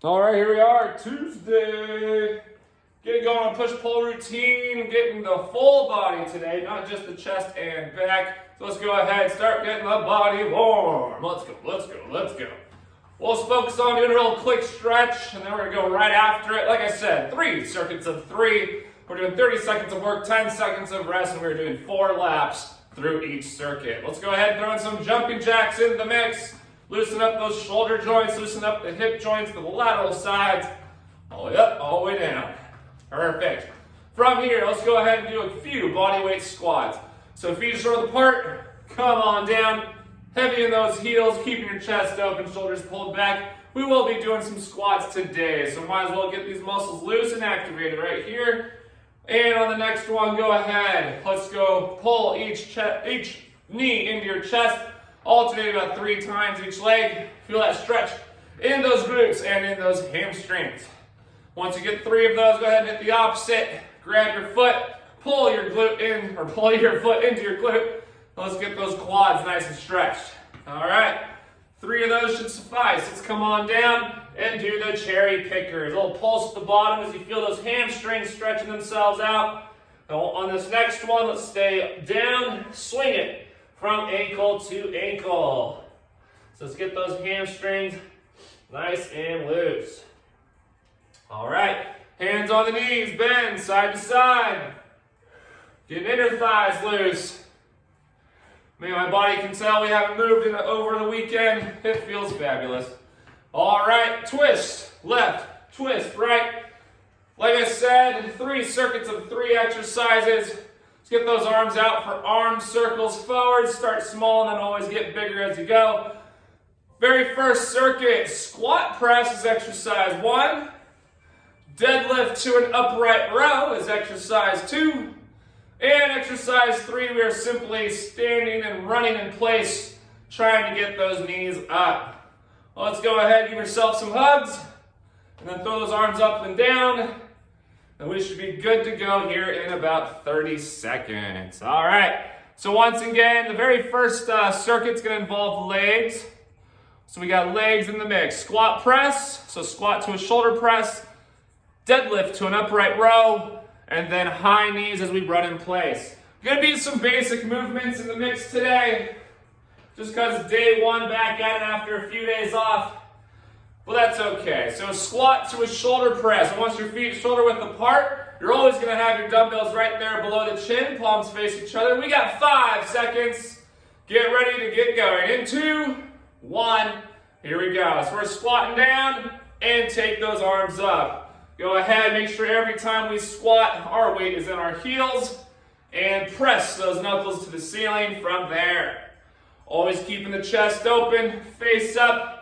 All right, here we are, Tuesday. Getting going on push-pull routine, getting the full body today, not just the chest and back. So let's go ahead and start getting the body warm. Let's go. Well, let's focus on doing a real quick stretch, and then we're gonna go right after it. Like I said, 3 circuits of 3. We're doing 30 seconds of work, 10 seconds of rest, and we're doing 4 laps through each circuit. Let's go ahead and throw in some jumping jacks in the mix. Loosen up those shoulder joints, loosen up the hip joints to the lateral sides, all the way up, all the way down. Perfect. From here, let's go ahead and do a few bodyweight squats. So feet are shoulder apart, come on down, heavy in those heels, keeping your chest open, shoulders pulled back. We will be doing some squats today, so might as well get these muscles loose and activated right here. And on the next one, go ahead. Let's go pull each knee into your chest. Alternate about 3 times each leg. Feel that stretch in those glutes and in those hamstrings. Once you get 3 of those, go ahead and hit the opposite. Grab your foot, pull your glute in, or pull your foot into your glute. Let's get those quads nice and stretched. All right, 3 of those should suffice. Let's come on down and do the cherry pickers. A little pulse at the bottom as you feel those hamstrings stretching themselves out. Now on this next one, let's stay down, swing it from ankle to ankle. So let's get those hamstrings nice and loose. All right, hands on the knees, bend side to side. Get inner thighs loose. Maybe my body can tell we haven't moved over the weekend. It feels fabulous. All right, twist left, twist right. Like I said, 3 circuits of 3 exercises. Let's get those arms out for arm circles forward. Start small and then always get bigger as you go. Very first circuit, squat press is exercise 1. Deadlift to an upright row is exercise 2. And exercise 3, we are simply standing and running in place, trying to get those knees up. Well, let's go ahead and give yourself some hugs, and then throw those arms up and down. And we should be good to go here in about 30 seconds. All right, so once again, the very first circuit's gonna involve legs. So we got legs in the mix. Squat press, so squat to a shoulder press, deadlift to an upright row, and then high knees as we run in place. Gonna be some basic movements in the mix today, just because it's day 1 back at it after a few days off. Well, that's okay. So squat to a shoulder press. And once your feet shoulder width apart, you're always going to have your dumbbells right there below the chin. Palms face each other. We got 5 seconds. Get ready to get going. In 2, 1. Here we go. So we're squatting down and take those arms up. Go ahead. Make sure every time we squat, our weight is in our heels. And press those knuckles to the ceiling from there. Always keeping the chest open, face up.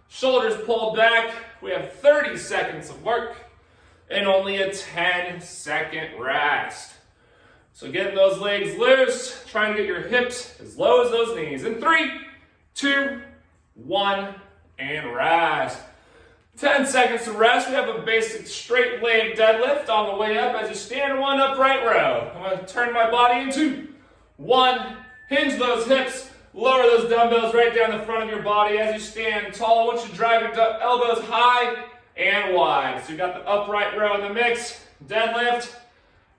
Shoulders pulled back. We have 30 seconds of work and only a 10-second rest. So getting those legs loose, trying to get your hips as low as those knees. In 3, 2, 1, and rest. 10 seconds to rest. We have a basic straight leg deadlift on the way up as you stand in 1 upright row. I'm going to turn my body in 2, 1, hinge those hips. Lower those dumbbells right down the front of your body as you stand tall. I want you to drive your elbows high and wide. So you got the upright row in the mix. Deadlift,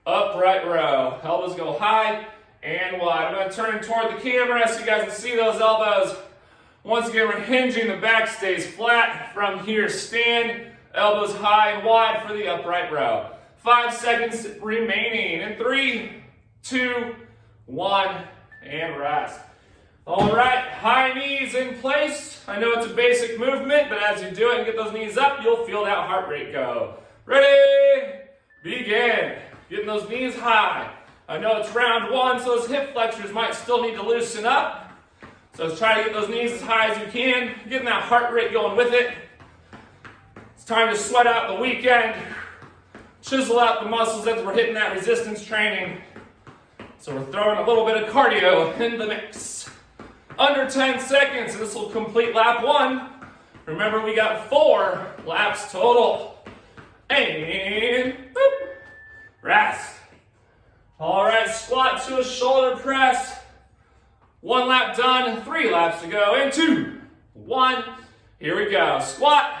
upright row. Elbows go high and wide. I'm going to turn toward the camera so you guys can see those elbows. Once again, we're hinging. The back stays flat. From here, stand. Elbows high and wide for the upright row. 5 seconds remaining. In 3, 2, 1, and rest. All right, high knees in place. I know it's a basic movement, but as you do it and get those knees up, you'll feel that heart rate go. Ready? Begin. Getting those knees high. I know it's round 1, so those hip flexors might still need to loosen up. So let's try to get those knees as high as you can, getting that heart rate going with it. It's time to sweat out the weekend, chisel out the muscles as we're hitting that resistance training. So we're throwing a little bit of cardio in the mix. Under 10 seconds, and this will complete lap 1. Remember, we got 4 laps total. And boop, rest. All right, squat to a shoulder press. 1 lap done, 3 laps to go. And 2, 1. Here we go. Squat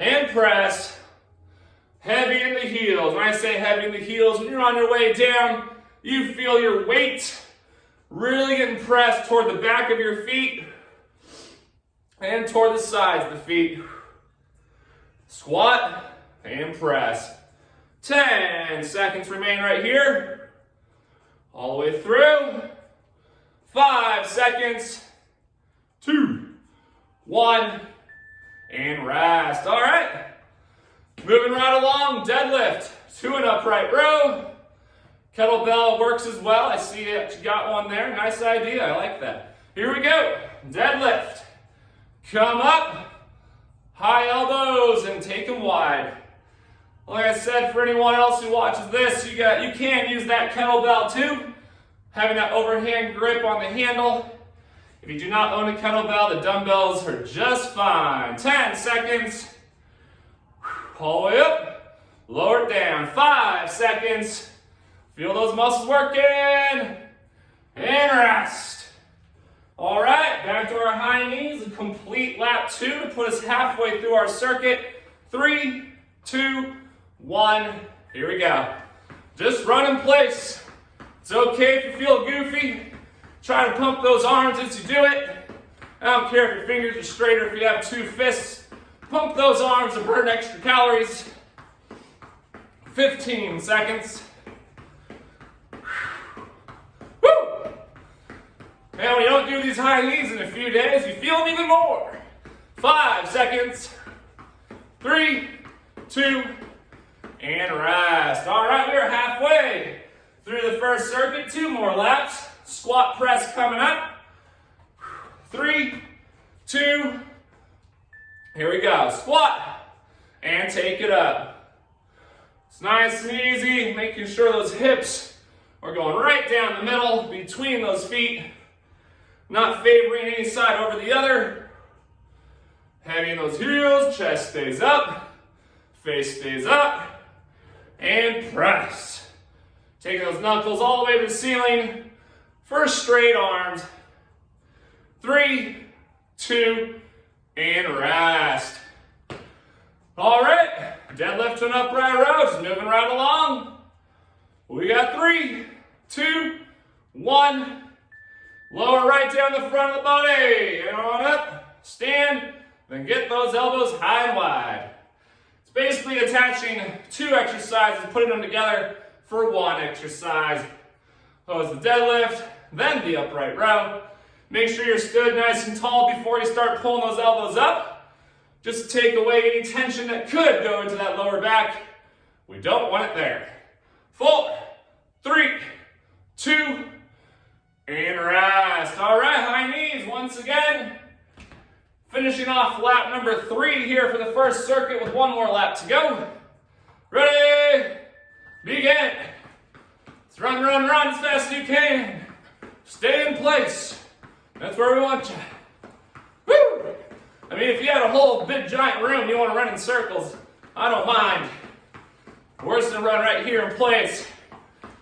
and press. Heavy in the heels. When I say heavy in the heels, when you're on your way down, you feel your weight really getting pressed toward the back of your feet and toward the sides of the feet. Squat and press. 10 seconds remain right here. All the way through. 5 seconds. 2, 1, and rest. All right. Moving right along, deadlift to an upright row. Kettlebell works as well. I see you got one there. Nice idea. I like that. Here we go. Deadlift. Come up. High elbows and take them wide. Like I said, for anyone else who watches this, you can use that kettlebell too. Having that overhand grip on the handle. If you do not own a kettlebell, the dumbbells are just fine. 10 seconds. All the way up. Lower it down. 5 seconds. Feel those muscles working. And rest. All right, back to our high knees. A complete lap 2 to put us halfway through our circuit. 3, 2, 1. Here we go. Just run in place. It's okay if you feel goofy. Try to pump those arms as you do it. I don't care if your fingers are straight or if you have 2 fists. Pump those arms to burn extra calories. 15 seconds. Woo! And when you don't do these high knees in a few days, you feel them even more. 5 seconds. 3, 2, and rest. All right, we're halfway through the first circuit. 2 more laps. Squat press coming up. 3, 2, here we go. Squat and take it up. It's nice and easy, making sure those hips are going right down the middle between those feet, not favoring any side over the other. Heavy in those heels, chest stays up, face stays up, and press. Taking those knuckles all the way to the ceiling for straight arms. 3, 2, and rest. All right, deadlift to an upright row, just moving right along. We got 3, 2, 1. Lower right down the front of the body. And on up, stand, then get those elbows high and wide. It's basically attaching 2 exercises, putting them together for 1 exercise. So it's the deadlift, then the upright row. Make sure you're stood nice and tall before you start pulling those elbows up. Just to take away any tension that could go into that lower back. We don't want it there. 4, 3, 2, and rest. All right, high knees once again. Finishing off lap number 3 here for the first circuit with 1 more lap to go. Ready? Begin. Let's run, run, run as fast as you can. Stay in place. That's where we want you. Woo! I mean, if you had a whole big giant room, you want to run in circles, I don't mind. Worse than run right here in place.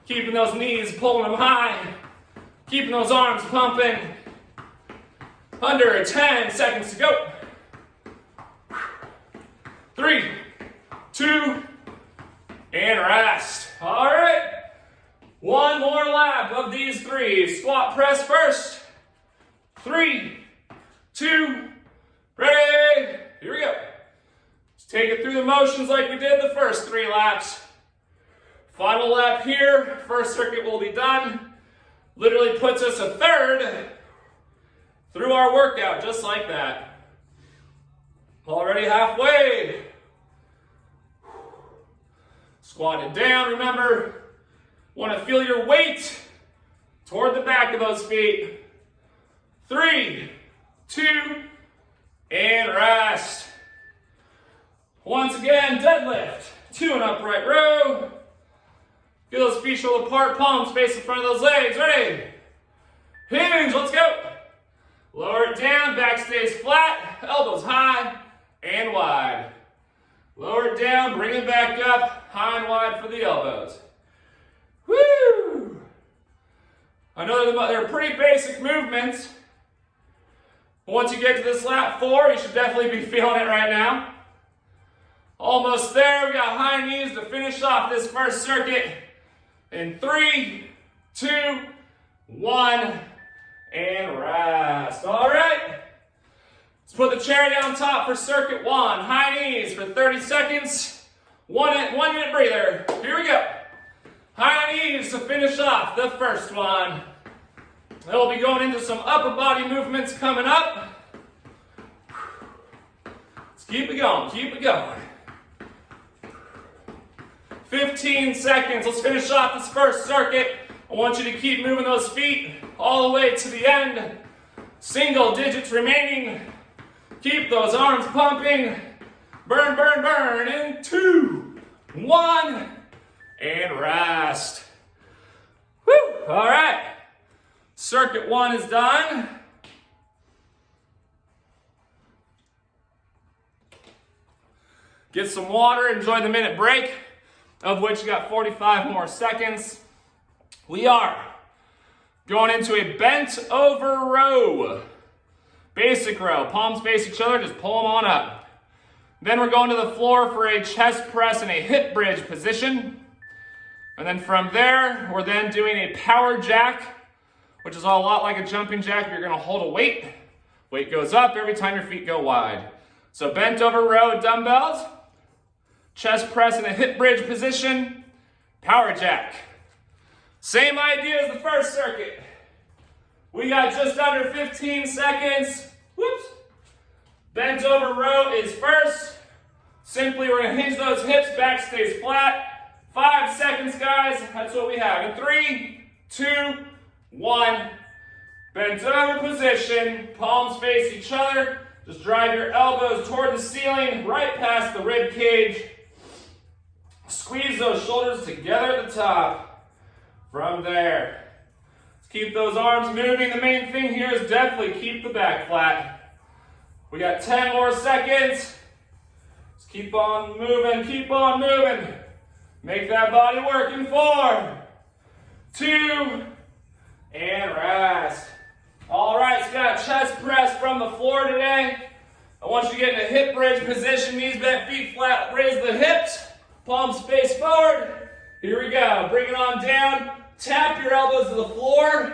Keeping those knees, pulling them high. Keeping those arms pumping. Under 10 seconds to go. 3, 2, and rest. All right. 1 more lap of these 3. Squat press first. 3, 2, ready. Here we go. Let's take it through the motions like we did the first 3 laps. Final lap here. First circuit will be done. Literally puts us a third through our workout, just like that. Already halfway. Squat it down, remember. Want to feel your weight toward the back of those feet. 3, 2, and rest. Once again, deadlift to an upright row. Feel those feet shoulder apart, palms face in front of those legs. Ready? Hinge, let's go. Lower it down, back stays flat, elbows high and wide. Lower it down, bring it back up, high and wide for the elbows. Woo! I know they're pretty basic movements. Once you get to this lap 4, you should definitely be feeling it right now. Almost there. We got high knees to finish off this first circuit. In 3, 2, 1, and rest. All right. Let's put the cherry on top for circuit 1. High knees for 30 seconds. 1 minute breather. Here we go. High knees to finish off the first one. Then we'll be going into some upper body movements coming up. Let's keep it going, keep it going. 15 seconds. Let's finish off this first circuit. I want you to keep moving those feet all the way to the end. Single digits remaining. Keep those arms pumping. Burn, burn, burn. In 2, 1, and rest. Woo! All right. Circuit 1 is done. Get some water. Enjoy the minute break, of which you got 45 more seconds. We are going into a bent over row. Basic row. Palms face each other, just pull them on up. Then we're going to the floor for a chest press and a hip bridge position. And then from there, we're then doing a power jack, which is a lot like a jumping jack. You're going to hold a weight. Weight goes up every time your feet go wide. So bent over row dumbbells, chest press in a hip bridge position, power jack. Same idea as the first circuit. We got just under 15 seconds. Whoops. Bent over row is first. Simply we're going to hinge those hips, back stays flat. 5 seconds, guys. That's what we have. In 3, 2, 1. Bent over position. Palms face each other. Just drive your elbows toward the ceiling, right past the rib cage. Squeeze those shoulders together at the top. From there, let's keep those arms moving. The main thing here is definitely keep the back flat. We got 10 more seconds. Let's keep on moving, keep on moving. Make that body work in 4, 2, and rest. All right, so got chest press from the floor today. I want you to get in a hip bridge position, knees bent, feet flat, raise the hips, palms face forward. Here we go, bring it on down. Tap your elbows to the floor,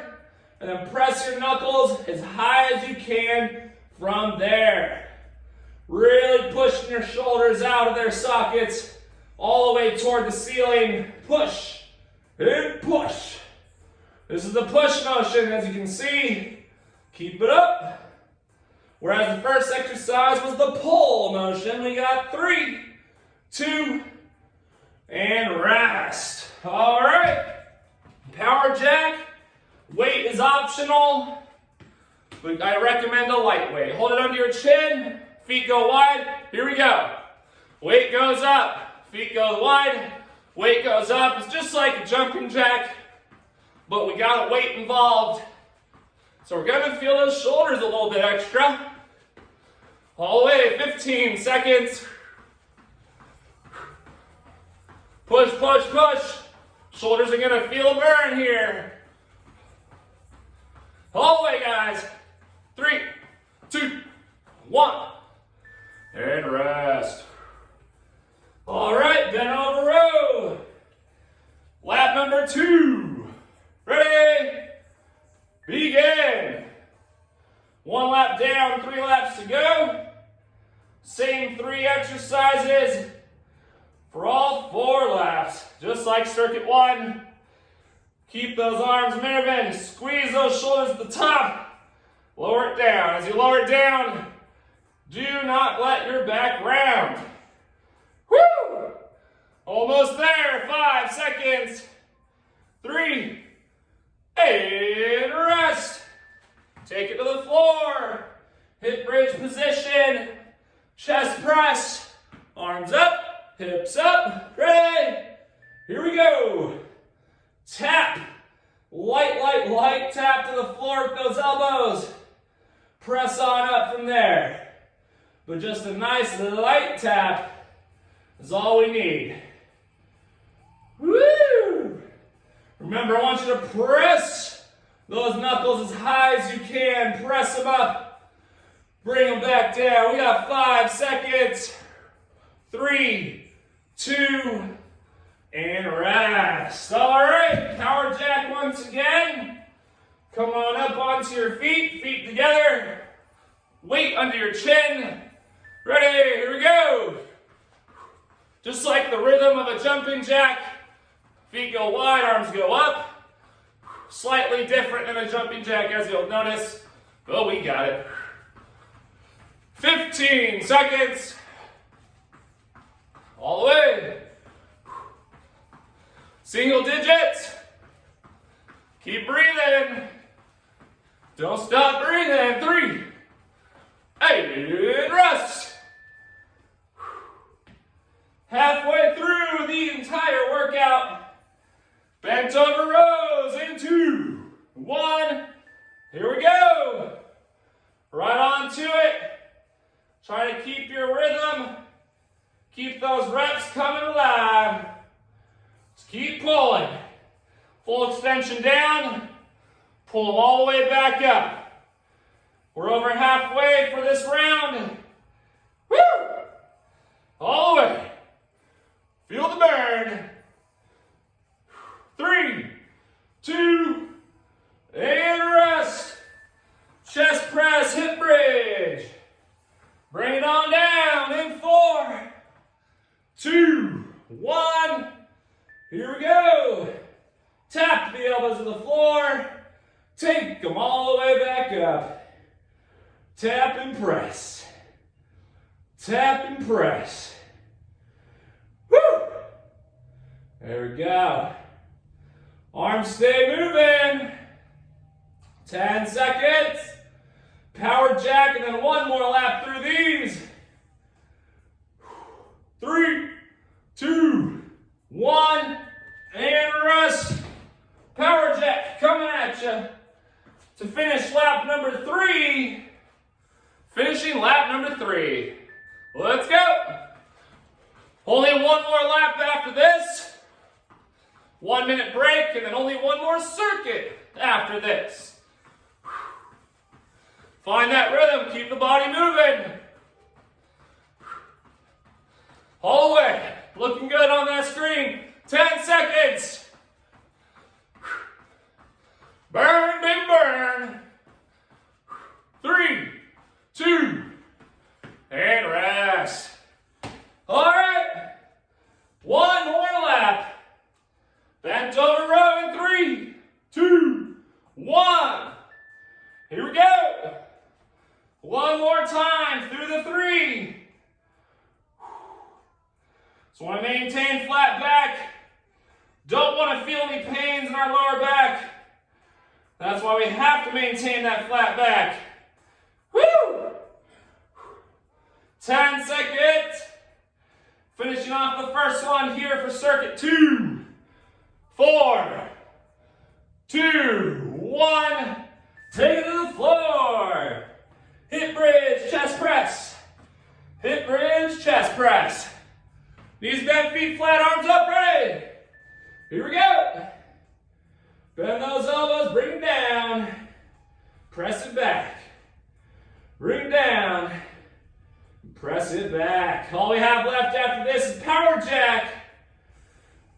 and then press your knuckles as high as you can from there. Really pushing your shoulders out of their sockets, all the way toward the ceiling. Push and push. This is the push motion, as you can see. Keep it up. Whereas the first exercise was the pull motion. We got 3, 2, and rest. All right. Power jack, weight is optional, but I recommend a light weight. Hold it under your chin, feet go wide. Here we go. Weight goes up, feet go wide, weight goes up. It's just like a jumping jack, but we got a weight involved. So we're gonna feel those shoulders a little bit extra. All the way, 15 seconds. Push, push, push. Shoulders are gonna feel a burn here. All the way, guys. 3, 2, 1. And rest. All right, bent over row. Lap number 2. Ready? Begin. 1 lap down, 3 laps to go. Same 3 exercises for all 4 laps, just like circuit 1. Keep those arms moving. Squeeze those shoulders at the top. Lower it down. As you lower it down, do not let your back round. Woo! Almost there. 5 seconds. 3, and rest. Take it to the floor. Hip bridge position. Chest press. Arms up. Hips up, ready? Here we go. Tap, light tap to the floor with those elbows. Press on up from there. But just a nice light tap is all we need. Woo! Remember, I want you to press those knuckles as high as you can. Press them up. Bring them back down. We got 5 seconds. 3, 2, and rest. All right, power jack once again. Come on up onto your feet, feet together. Weight under your chin. Ready, here we go. Just like the rhythm of a jumping jack, feet go wide, arms go up. Slightly different than a jumping jack, as you'll notice. Oh, we got it. 15 seconds. All the way. Single digits. Keep breathing. Don't stop breathing. 3, 8, rest. Halfway through the entire workout. Bent over rows in 2, 1. Here we go. Right on to it. Try to keep your rhythm. Keep those reps coming alive. Just keep pulling. Full extension down. Pull them all the way back up. We're over halfway for this round. Woo! All the way. Feel the burn. 3, 2, and rest. Chest press, hip bridge. Bring it on down in 4, 2, 1. Here we go. Tap the elbows to the floor. Take them all the way back up. Tap and press. Tap and press. Woo! There we go. Arms stay moving. 10 seconds. Power jack and then one more lap through these. 3, 2, 1, and rest. Power jack coming at you to finish lap number 3. Finishing lap number 3. Let's go. Only one more lap after this. 1 minute break and then only one more circuit after this. Find that rhythm, keep the body moving. All the way, looking good on that screen. 10 seconds. Burn, big burn. 3, 2, and rest. All right, one more lap. Bent over row in 3, 2, 1. Here we go. One more time through the 3. So want to maintain flat back. Don't want to feel any pains in our lower back. That's why we have to maintain that flat back. Woo! 10 seconds. Finishing off the first one here for circuit 2, 4, 2, 1. Take it to the floor. Hip bridge, chest press. Hip bridge, chest press. Knees bent, feet flat, arms up, ready. Here we go. Bend those elbows, bring it down. Press it back. Bring it down. Press it back. All we have left after this is power jack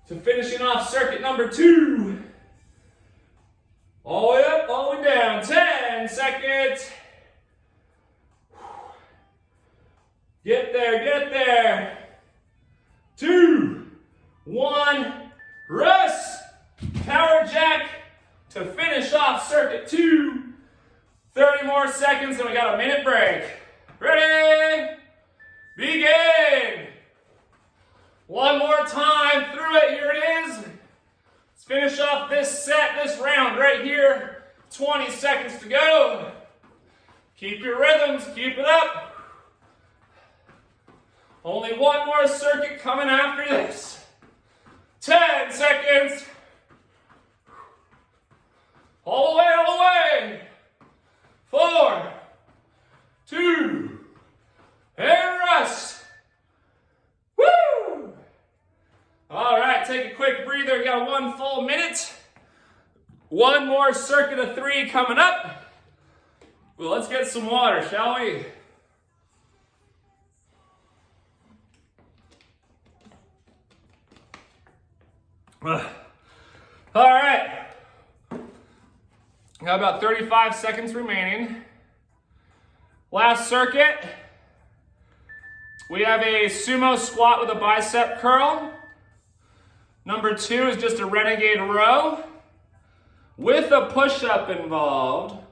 to finishing off circuit number 2. All the way up, all the way down. 10 seconds. Get there, get there. 2, 1, rest. Power jack to finish off circuit 2. 30 more seconds and we got a minute break. Ready? Begin. One more time through it, here it is. Let's finish off this set, this round right here. 20 seconds to go. Keep your rhythms, keep it up. Only one more circuit coming after this. 10 seconds. All the way, all the way. 4, 2, and rest. Woo! All right, take a quick breather. We got 1 full minute. One more circuit of 3 coming up. Well, let's get some water, shall we? All right. Got about 35 seconds remaining. Last circuit. We have a sumo squat with a bicep curl. Number 2 is just a renegade row with a push-up involved.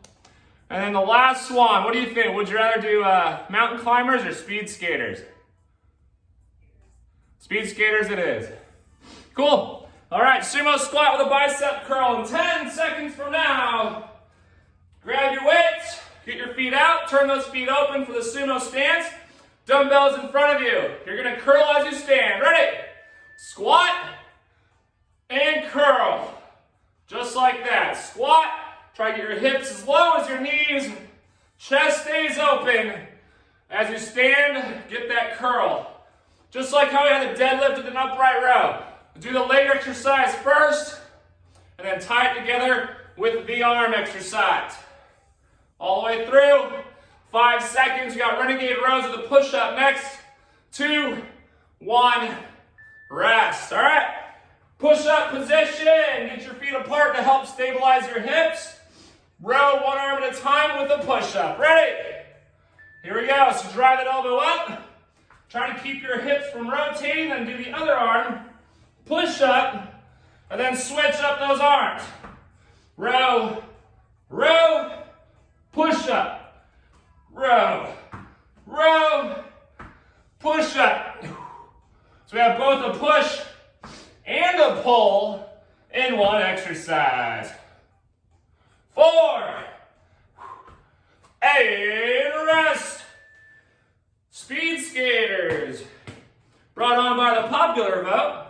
And then the last one, what do you think? Would you rather do mountain climbers or speed skaters? Speed skaters it is. Cool. All right, sumo squat with a bicep curl. In 10 seconds from now, grab your weights, get your feet out, turn those feet open for the sumo stance. Dumbbells in front of you. You're gonna curl as you stand. Ready? Squat and curl. Just like that. Squat. Try to get your hips as low as your knees. Chest stays open. As you stand, get that curl. Just like how we had the deadlift with an upright row. Do the leg exercise first, and then tie it together with the arm exercise. All the way through. 5 seconds. You got renegade rows with a push-up next. 2, 1, rest. All right. Push-up position. Get your feet apart to help stabilize your hips. Row one arm at a time with a push-up. Ready? Here we go. So drive that elbow up. Try to keep your hips from rotating. Then do the other arm. Push up. And then switch up those arms. Row. Row. Push up. Row. Row. Push up. So we have both a push and a pull in one exercise. 4. And rest. Speed skaters. Brought on by the popular vote.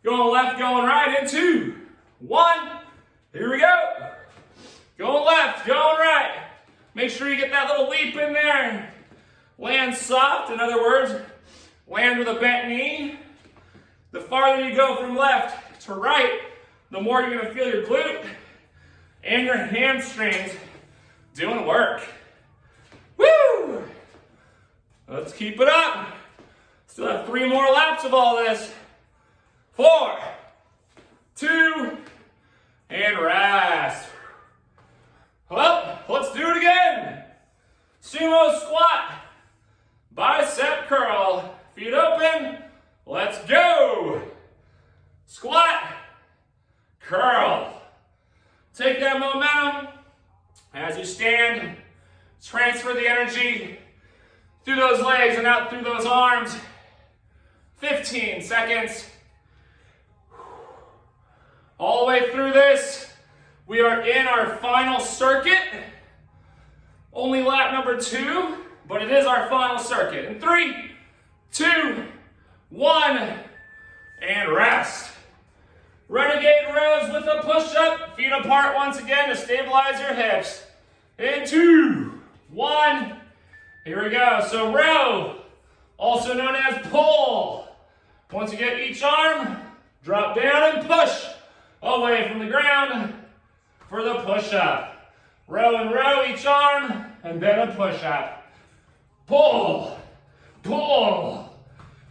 Going left, going right in 2, 1. Here we go. Going left, going right. Make sure you get that little leap in there. Land soft, in other words, land with a bent knee. The farther you go from left to right, the more you're gonna feel your glute and your hamstrings doing work. Woo! Let's keep it up. Still have 3 more laps of all this. 4, 2, and rest. Well, let's do it again. Sumo squat, bicep curl, feet open, let's go. Squat, curl. Take that momentum as you stand, transfer the energy through those legs and out through those arms. 15 seconds. All the way through this, we are in our final circuit. Only lap number 2, but it is our final circuit. In 3, 2, 1, and rest. Renegade rows with a push-up, feet apart once again to stabilize your hips. In 2, 1, here we go. So row, also known as pull. Once you get each arm, drop down and push away from the ground for the push-up. Row and row each arm, and then a push-up. Pull, pull,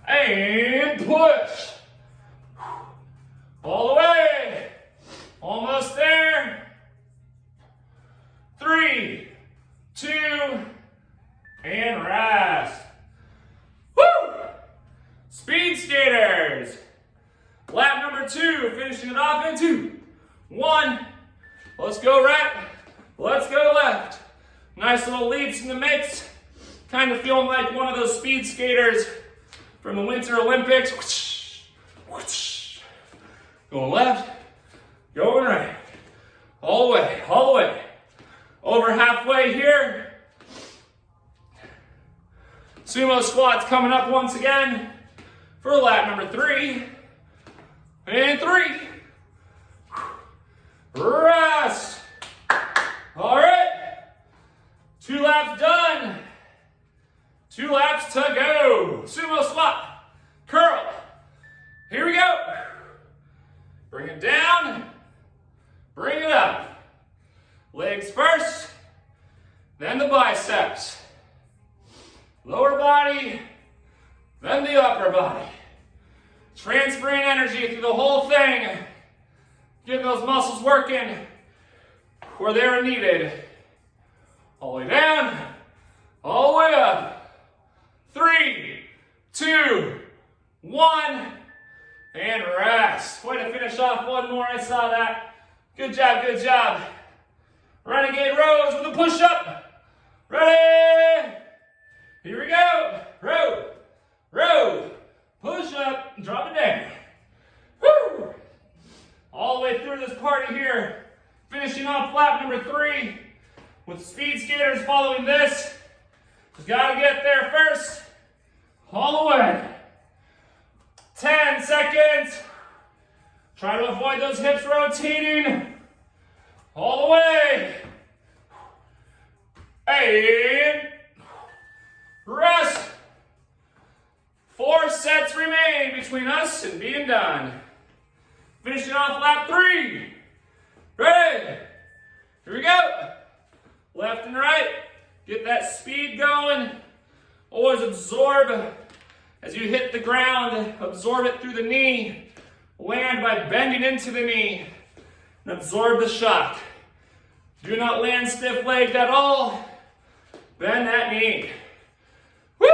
and push. All the way. Almost there. 3, 2, and rest. Woo! Speed skaters. Lap number 2, finishing it off in 2, 1. Let's go right, let's go left. Nice little leaps in the mix. Kind of feeling like one of those speed skaters from the Winter Olympics. Whoosh, whoosh. Going left, going right. All the way, all the way. Over halfway here. Sumo squats coming up once again for lap number 3. And 3. Rest. All right. 2 laps done. 2 laps to go. Sumo squat. Curl. Here we go. Bring it down. Bring it up. Legs first. Then the biceps. Lower body. Then the upper body. Transferring energy through the whole thing. Getting those muscles working where they're needed. All the way down, all the way up. 3, 2, 1, and rest. Way to finish off one more, I saw that. Good job, good job. Renegade rows with a push-up. Ready? Here we go. Row, row, push-up, drop it down. Woo! All the way through this party here. Finishing off lap number 3 with speed skaters following this. Just gotta get there first. All the way. 10 seconds. Try to avoid those hips rotating. All the way. And rest. 4 sets remain between us and being done. Finishing off lap 3. Ready? Here we go. Left and right. Get that speed going. Always absorb as you hit the ground. Absorb it through the knee. Land by bending into the knee. And absorb the shock. Do not land stiff-legged at all. Bend that knee. Woo!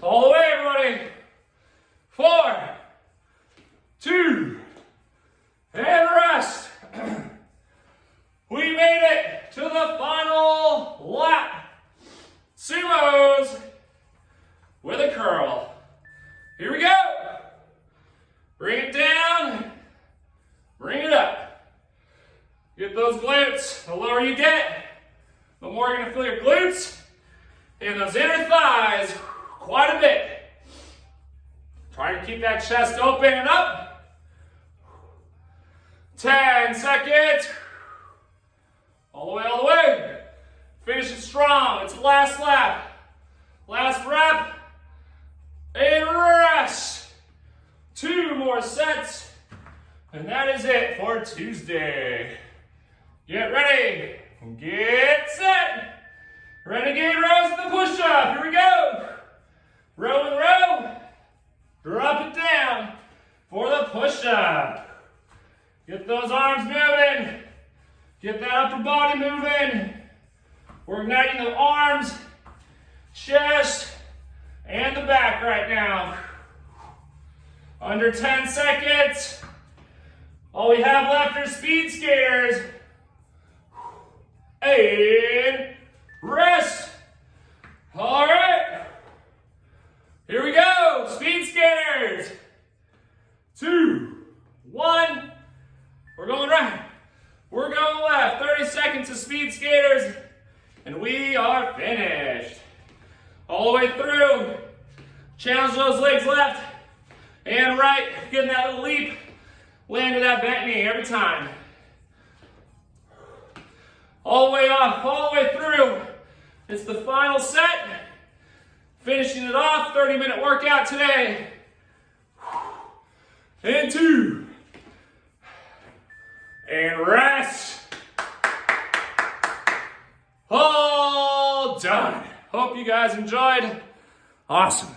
All the way, everybody. 4, 2, and rest. We made it to the final lap. Sumos with a curl. Here we go. Bring it down. Bring it up. Get those glutes. The lower you get, the more you're going to feel your glutes and those inner thighs quite a bit. Try to keep that chest open and up. 10 seconds. All the way, all the way. Finish it strong. It's the last lap. Last rep. And rest. 2 more sets. And that is it for Tuesday. Get ready. Get set. Renegade rows to the push-up. Here we go. Row and row. Drop it down for the push-up. Get those arms moving. Get that upper body moving. We're igniting the arms, chest, and the back right now. Under 10 seconds. All we have left are speed skaters. And rest. All right. Here we go. Speed skaters. 2, 1. We're going right. We're going left. 30 seconds of speed skaters. And we are finished. All the way through. Challenge those legs left and right. Getting that little leap. Land to that bent knee every time. All the way off, all the way through. It's the final set. Finishing it off, 30-minute workout today. And 2. And rest. All done. Hope you guys enjoyed. Awesome.